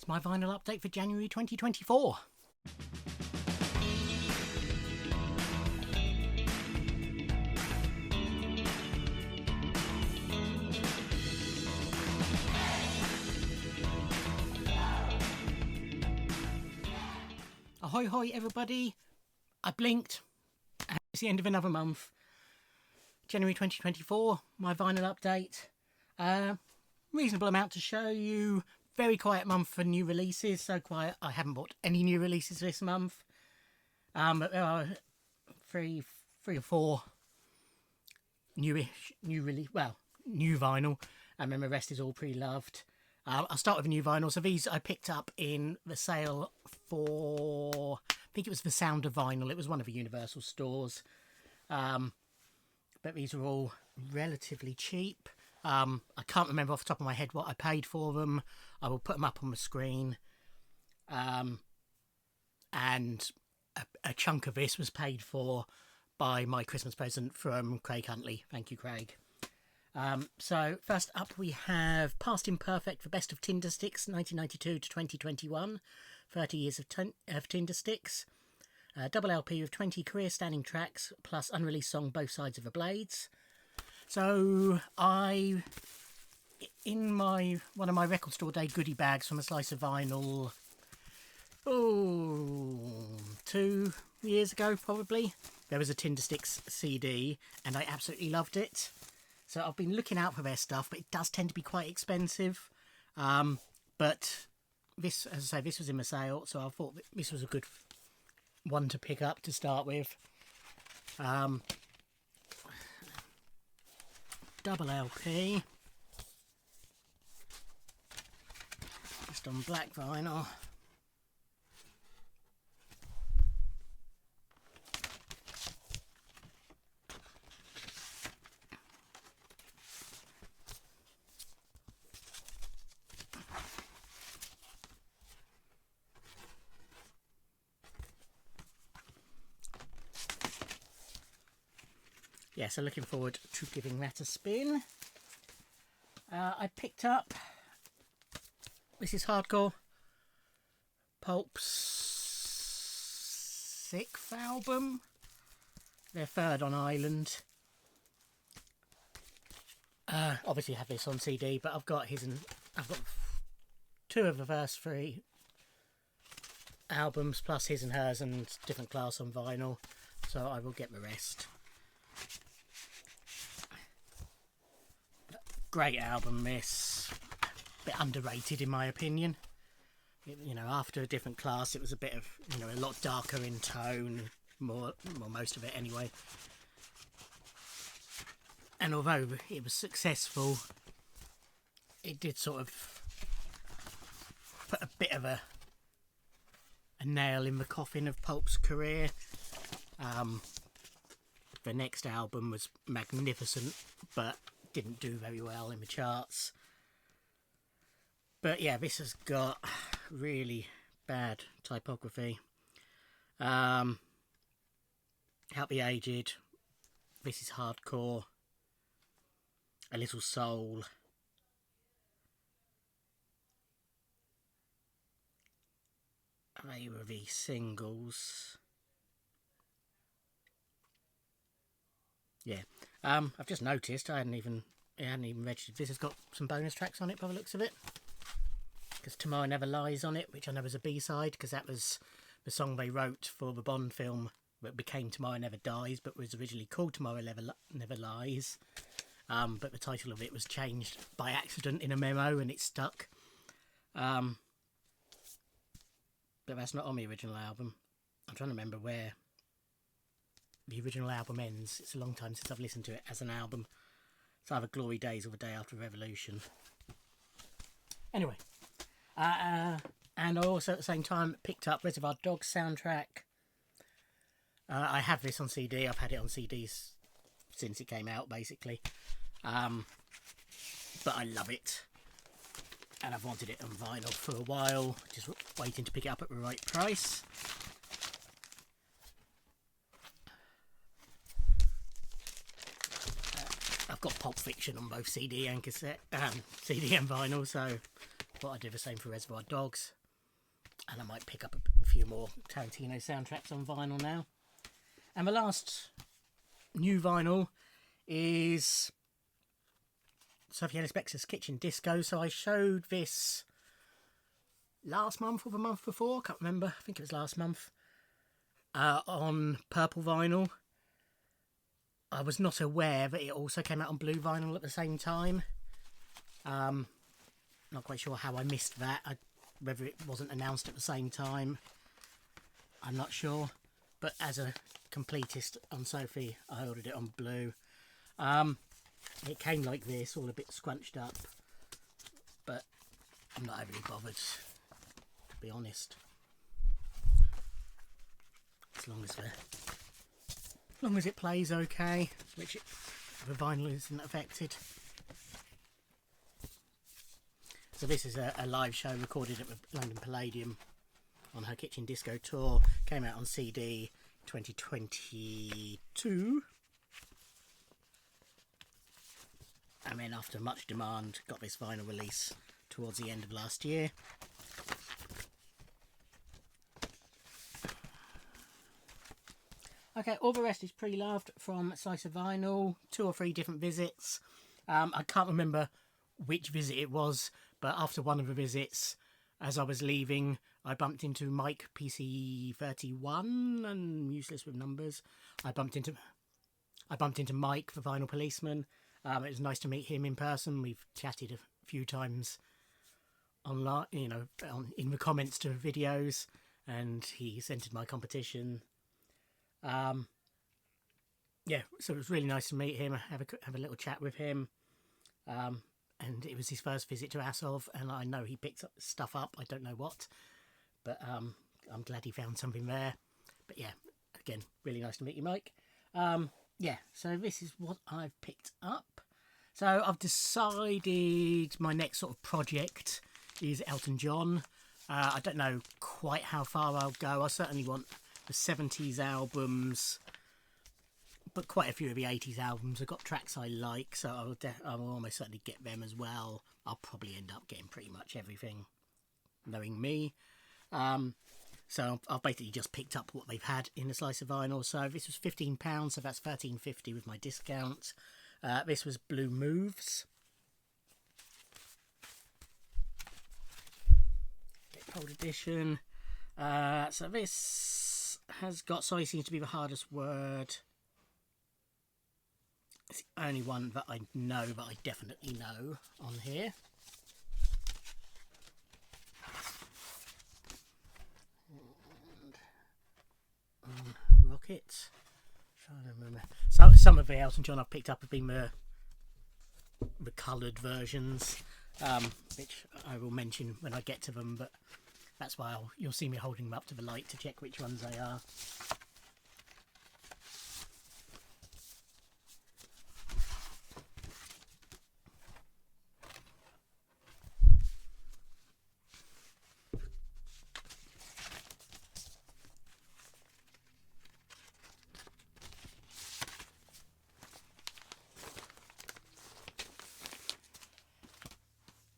that's my vinyl update for January 2024. Ahoy hoy everybody, I blinked, and it's the end of another month. January 2024, my vinyl update. Reasonable amount to show you. Very quiet month for new releases, so quiet I haven't bought any new releases this month. But there are three or four new vinyl, and then the rest is all pre-loved. I'll start with a new vinyl. So these I picked up in the sale for, I think it was the Sound of Vinyl. It was one of the Universal stores. But these are all relatively cheap. I can't remember off the top of my head what I paid for them. I will put them up on the screen. And a chunk of this was paid for by my Christmas present from Craig Huntley. Thank you, Craig. So first up we have Past Imperfect for Best of Tinder Sticks 1992 to 2021, 30 years of Tinder Sticks, double LP with 20 career standing tracks plus unreleased song Both Sides of the Blades. So in one of my record store day goodie bags from A Slice of Vinyl, 2 years ago probably, there was a Tinder Sticks CD and I absolutely loved it. So I've been looking out for their stuff, but it does tend to be quite expensive. But this, as I say, this was in the sale, so I thought that this was a good one to pick up to start with. Double LP. Just on black vinyl. Yeah, so looking forward to giving that a spin. I picked up, this is Hardcore, Pulp's 6th album, their 3rd on Island. Obviously I have this on CD, but I've got 2 of the first 3 albums, plus his and hers and different class on vinyl, so I will get the rest. Great album, this. A bit underrated in my opinion. You know, after a different class, it was a bit of, you know, a lot darker in tone, most of it anyway. And although it was successful, it did sort of put a bit of a nail in the coffin of Pulp's career. The next album was magnificent, but didn't do very well in the charts. But yeah, this has got really bad typography. Help the Aged, This is Hardcore, A Little Soul, they were the singles. Yeah, I've just noticed I hadn't even registered. This has got some bonus tracks on it by the looks of it. Because Tomorrow Never Lies on it, which I know was a B-side, because that was the song they wrote for the Bond film that became Tomorrow Never Dies, but was originally called Tomorrow Never Lies. But the title of it was changed by accident in a memo, and it stuck. But that's not on the original album. I'm trying to remember where the original album ends. It's a long time since I've listened to it as an album. It's either Glory Days or The Day After Revolution. Anyway, and I also at the same time picked up Reservoir Dogs soundtrack. I have this on CD. I've had it on CDs since it came out, basically. But I love it, and I've wanted it on vinyl for a while, just waiting to pick it up at the right price. I've got Pulp Fiction on both CD and cassette, CD and vinyl, so Thought I'd do the same for Reservoir Dogs. And I might pick up a few more Tarantino soundtracks on vinyl now. And the last new vinyl is Sophie Ellis Bextor's Kitchen Disco. So I showed this last month or the month before, can't remember, I think it was last month, on purple vinyl. I was not aware that it also came out on blue vinyl at the same time. Not quite sure how I missed that. Whether it wasn't announced at the same time, I'm not sure. But as a completist on Sophie, I ordered it on blue. It came like this, all a bit scrunched up, but I'm not overly bothered, to be honest. As long as it plays okay, which the vinyl isn't affected. So this is a live show recorded at the London Palladium on her Kitchen Disco tour. Came out on CD 2022. And then after much demand, got this vinyl release towards the end of last year. Okay, all the rest is pre-loved from Slice of Vinyl. 2 or 3 different visits. I can't remember which visit it was, but after one of the visits, as I was leaving, I bumped into Mike PC31 and Useless with Numbers. I bumped into Mike, the vinyl policeman. It was nice to meet him in person. We've chatted a few times online, in the comments to videos, and he's entered my competition. Yeah, so it was really nice to meet him, have a little chat with him. And it was his first visit to Asov, and I know he picked up stuff up. I don't know what, but I'm glad he found something there. But yeah, again, really nice to meet you, Mike. Yeah, so this is what I've picked up. So I've decided my next sort of project is Elton John. I don't know quite how far I'll go. I certainly want the 70s albums, but quite a few of the 80s albums have got tracks I like, so I will almost certainly get them as well. I'll probably end up getting pretty much everything, knowing me. So I've basically just picked up what they've had in a slice of vinyl. So this was £15, so that's £13.50 with my discount. This was Blue Moves. Gold edition. So this has got, sorry, seems to be the hardest word. It's the only one that I know, that I definitely know on here. And Rocket. Trying to remember. So some of the Elton John I've picked up have been the coloured versions, which I will mention when I get to them. But that's why you'll see me holding them up to the light to check which ones they are.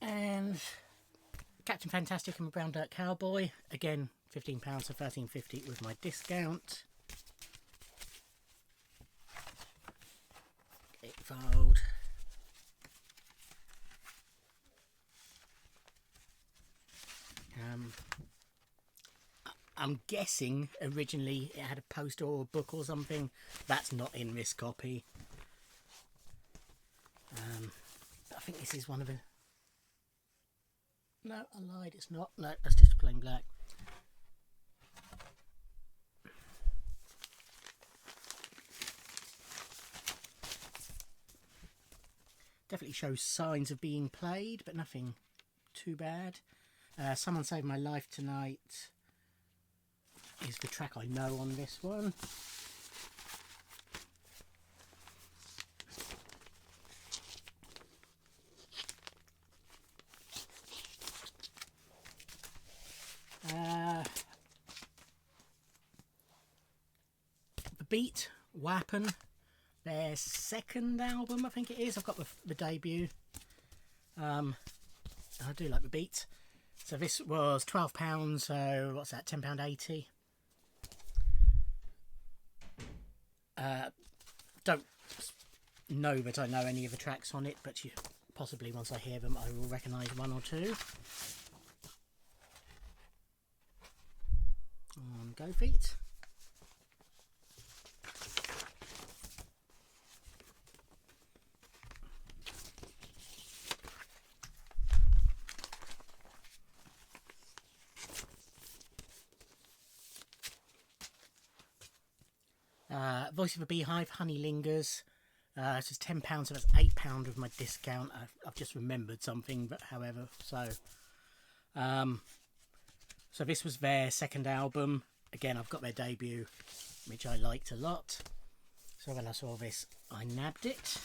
And Captain Fantastic and the Brown Dirt Cowboy, again £15 for £13.50 with my discount. Gatefold. I'm guessing originally it had a poster or a book or something. That's not in this copy. I think this is one of the... No, I lied, it's not. No, that's just plain black. Definitely shows signs of being played, but nothing too bad. Someone Saved My Life Tonight is the track I know on this one. The Beat, Weapon, their second album, I think it is. I've got the debut. I do like the beat. So this was £12, so what's that, £10.80? Don't know that I know any of the tracks on it, but possibly once I hear them I will recognise one or two. Go feet. Voice of a Beehive, Honey Lingers. This is £10, so that's £8 with my discount. I've just remembered something, but however, so this was their second album. Again, I've got their debut, which I liked a lot. So when I saw this, I nabbed it.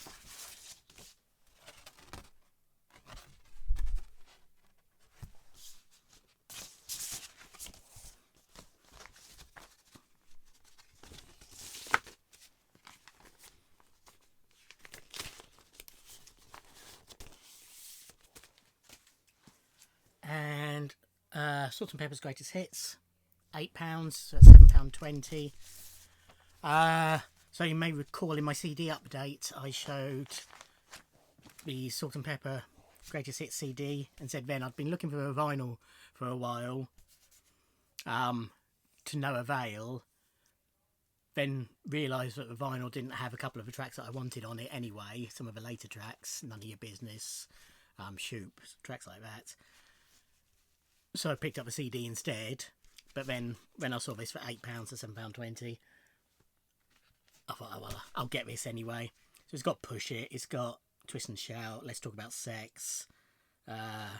And Salt-N-Pepa's Greatest Hits, £8, so that's £7.20. So you may recall in my CD update I showed the Salt-N-Pepa Greatest Hits CD and said then I'd been looking for a vinyl for a while, to no avail. Then realised that the vinyl didn't have a couple of the tracks that I wanted on it anyway, some of the later tracks, None of Your Business, Shoop, tracks like that. So I picked up a CD instead, but then when I saw this for £8 or £7.20, I thought, oh well, I'll get this anyway. So it's got Push It, it's got Twist and Shout, Let's Talk About Sex. That's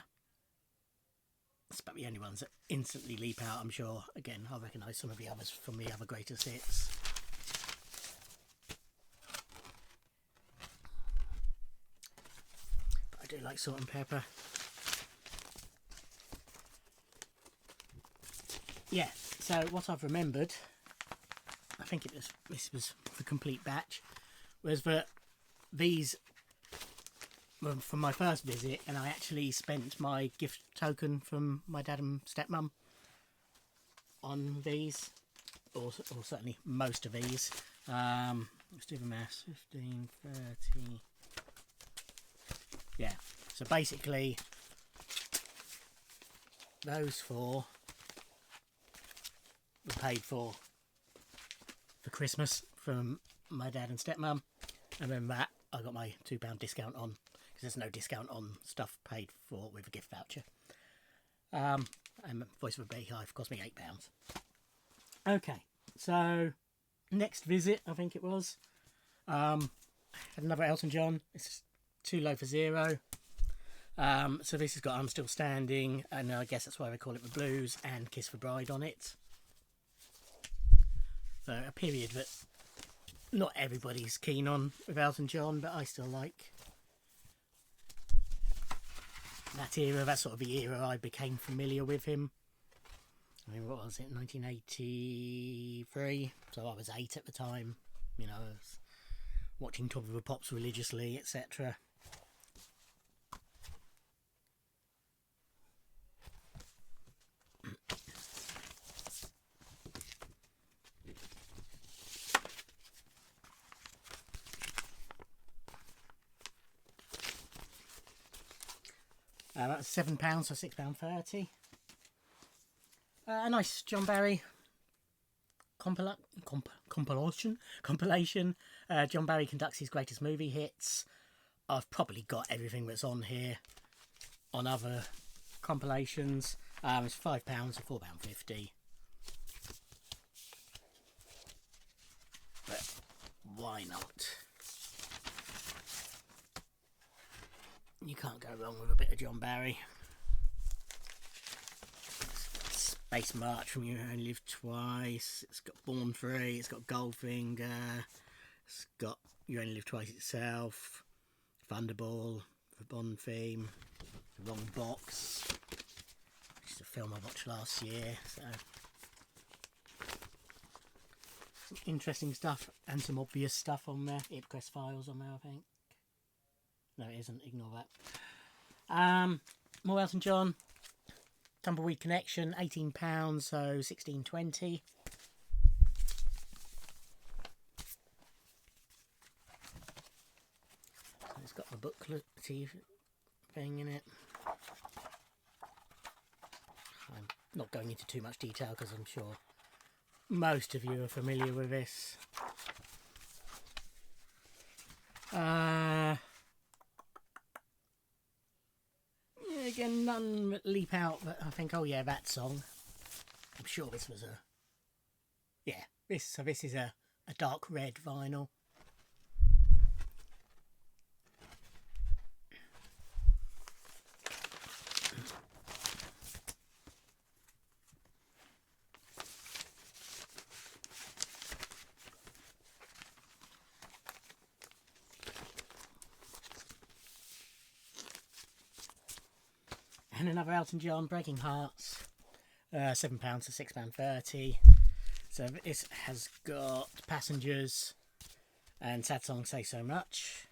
about the only ones that instantly leap out, I'm sure. Again, I'll recognise some of the others from the other greatest hits. But I do like Salt-N-Pepa. Yeah, so what I've remembered, I think this was the complete batch, was that these were from my first visit, and I actually spent my gift token from my dad and stepmum on these, or certainly most of these. Let's do the maths, 15, 30, yeah, so basically those four were paid for Christmas from my dad and stepmum, and then that I got my £2 discount on, because there's no discount on stuff paid for with a gift voucher. And Voice of a Beehive cost me £8. Okay, so next visit, I think it was, had another Elton John. It's Too Low for Zero. So this has got I'm Still Standing, and I guess that's why they call it the Blues, and Kiss the Bride on it. So a period that not everybody's keen on with Elton John, but I still like that era. That's sort of the era I became familiar with him. I mean, what was it, 1983? So I was 8 at the time. You know, I was watching Top of the Pops religiously, etc. That's £7, so £6.30. A nice John Barry compilation. John Barry conducts his greatest movie hits. I've probably got everything that's on here on other compilations. It's £5 or £4.50. But why not? You can't go wrong with a bit of John Barry. Space March from You Only Live Twice. It's got Born Free. It's got Goldfinger. It's got You Only Live Twice itself. Thunderball, the Bond theme. The Wrong Box, which is a film I watched last year. So some interesting stuff and some obvious stuff on there. Ipcrest Files on there, I think. No, it isn't. Ignore that. More Elton John. Tumbleweed Connection, £18, so £16.20. So it's got the booklet thing in it. I'm not going into too much detail because I'm sure most of you are familiar with this. Again, none leap out that I think, oh yeah, that song. I'm sure this was a... Yeah, this is a dark red vinyl. And another Elton John, Breaking Hearts, £7 to £6.30. So this has got Passengers and Sad Song Say So Much.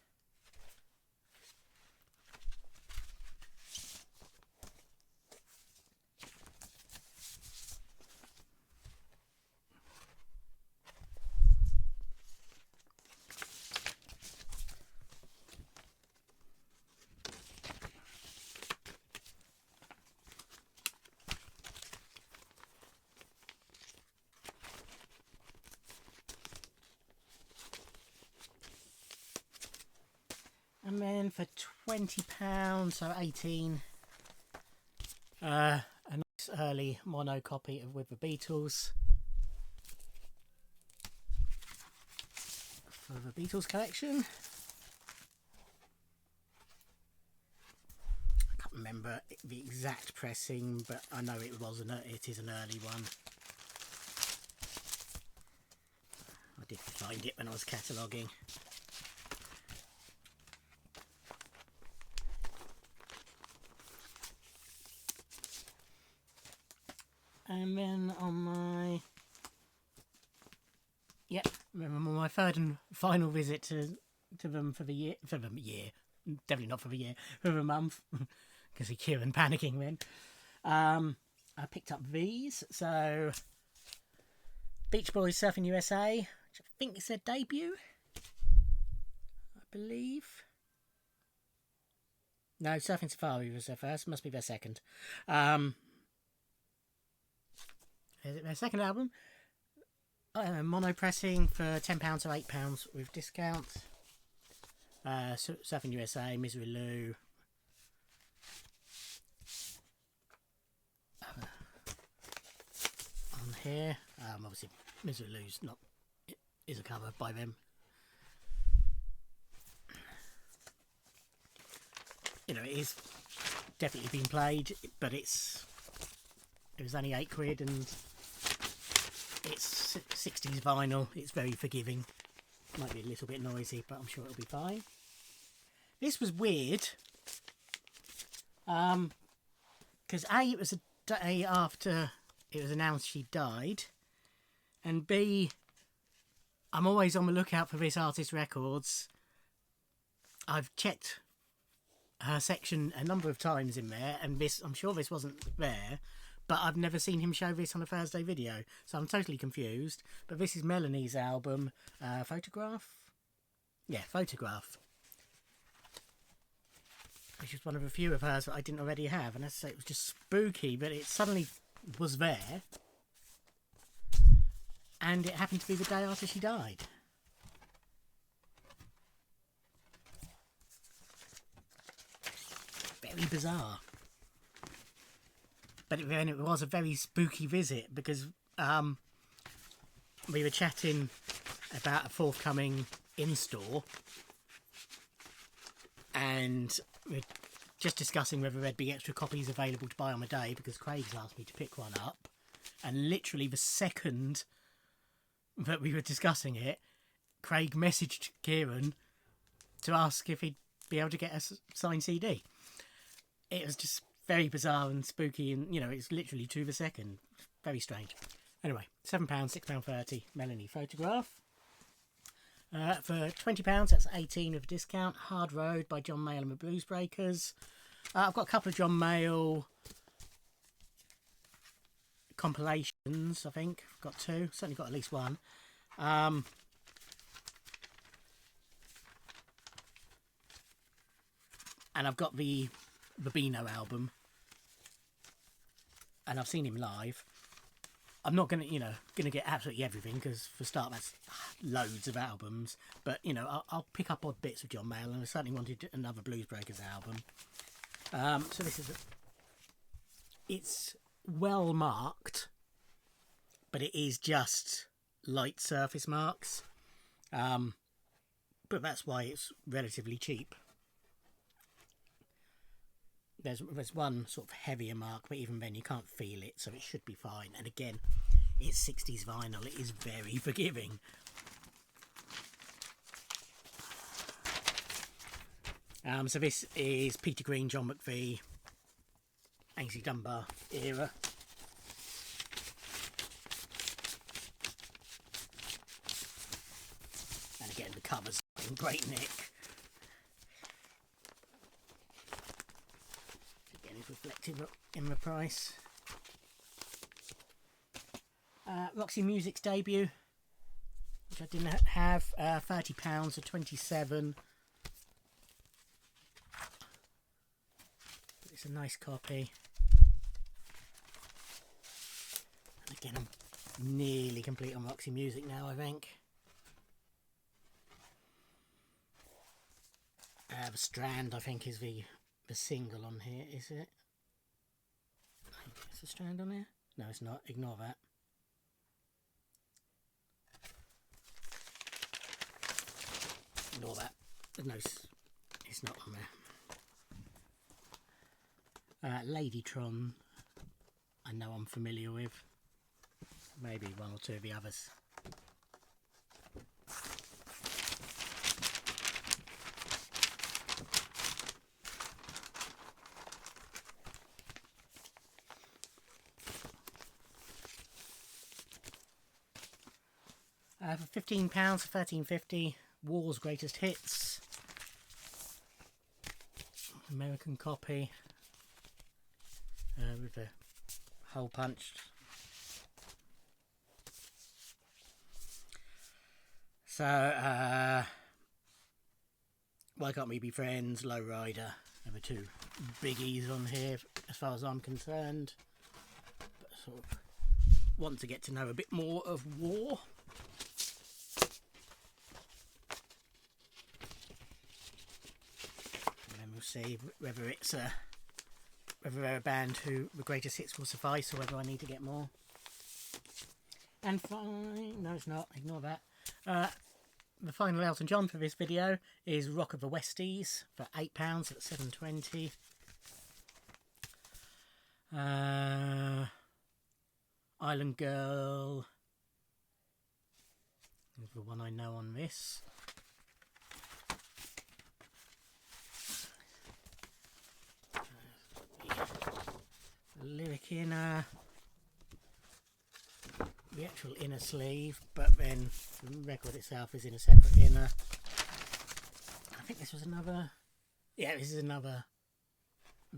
And then for £20, so 18, a nice early mono copy of With the Beatles for the Beatles collection. I can't remember the exact pressing, but I know it is an early one. I did find it when I was cataloguing. And then on my... Yep, remember my third and final visit to them for the year. Definitely not for the year. For the month. Because he Kieran panicking then. I picked up these. So, Beach Boys Surfing USA, which I think is their debut. I believe. No, Surfing Safari was their first. Must be their second. Is it their second album? Mono pressing for £10 or £8 with discount. Surfing USA, Misery Lou. On here, obviously Misery Lou's not. It is a cover by them. You know, it is definitely been played, but it was only £8 and it's 60s vinyl. It's very forgiving. Might be a little bit noisy, but I'm sure it'll be fine. This was weird. Because A, it was a day after it was announced she died. And B, I'm always on the lookout for this artist's records. I've checked her section a number of times in there, and I'm sure this wasn't there. But I've never seen him show this on a Thursday video, so I'm totally confused. But this is Melanie's album, Photograph? Yeah, Photograph. Which is one of a few of hers that I didn't already have. And as I say, it was just spooky, but it suddenly was there. And it happened to be the day after she died. Very bizarre. But it was a very spooky visit because we were chatting about a forthcoming in-store and we're just discussing whether there'd be extra copies available to buy on the day because Craig's asked me to pick one up, and literally the second that we were discussing it, Craig messaged Kieran to ask if he'd be able to get a signed CD. It was just very bizarre and spooky, and, you know, it's literally to the second. Very strange. Anyway, £7, £6.30, Melanie Photograph. For £20, that's 18 with a discount. Hard Road by John Mayall and the Blues Breakers. I've got a couple of John Mayall compilations, I think. I've got two. Certainly got at least one. And I've got the Beano album. And I've seen him live. I'm not going to get absolutely everything, because for a start that's loads of albums. But, I'll pick up odd bits of John Mayall, and I certainly wanted another Blues Breakers album. So this is it's well marked, but it is just light surface marks. But that's why it's relatively cheap. There's one sort of heavier mark, but even then you can't feel it, so it should be fine. And again, it's 60s vinyl. It is very forgiving. So this is Peter Green, John McVie, Ainsley Dunbar era. And again, the cover's in great nick. Again, it's reflected in the price. Roxy Music's debut, which I didn't have, £30 or 27. It's a nice copy. And again, I'm nearly complete on Roxy Music now, I think. The Strand, I think, is the single on here, is it? Is the Strand on here? No, it's not. Ignore that. Ignore that. No, it's not on there. Ladytron, I know I'm familiar with. Maybe one or two of the others. For £15 for £13.50, War's Greatest Hits. American copy. With the hole punched. So, Why Can't We Be Friends, Lowrider, are the two biggies on here as far as I'm concerned. But I sort of want to get to know a bit more of War. And then we'll see whether it's whether they're a band who the greatest hits will suffice, or whether I need to get more. And fine, no, it's not. Ignore that. The final Elton John for this video is Rock of the Westies for £8 at $7.20. Island Girl is the one I know on this. Lyric inner, the actual inner sleeve, but then the record itself is in a separate inner. I think this was another, yeah, this is another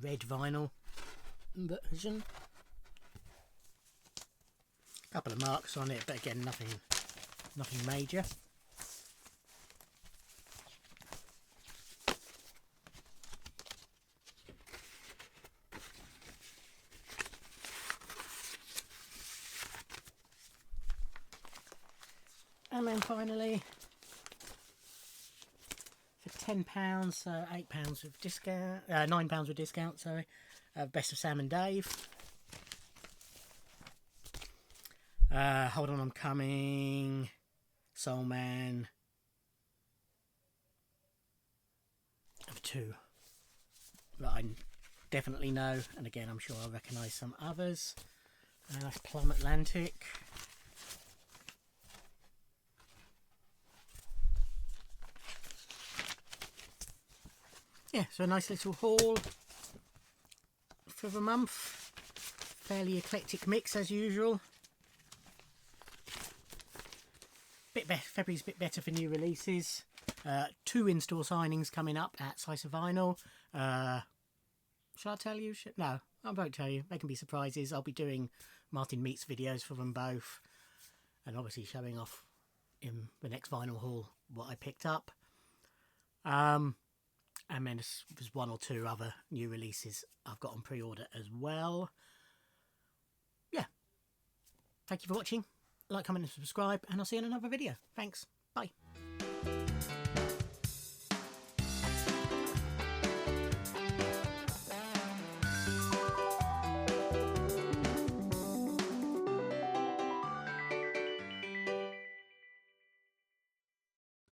red vinyl version. A couple of marks on it, but again, nothing major. And then finally, for £10, so £8 with discount, £9 with discount, sorry, Best of Sam and Dave. Hold On I'm Coming, Soul Man. Of two that I definitely know, and again I'm sure I'll recognise some others. That's Plum Atlantic. Yeah, so a nice little haul for the month. Fairly eclectic mix as usual. February's a bit better for new releases. 2 in-store signings coming up at Slice of Vinyl. Shall I tell you? No, I won't tell you. They can be surprises. I'll be doing Martin Meets videos for them both, and obviously showing off in the next vinyl haul what I picked up. And then there's one or two other new releases I've got on pre-order as well. Yeah. Thank you for watching. Like, comment and subscribe, and I'll see you in another video. Thanks. Bye.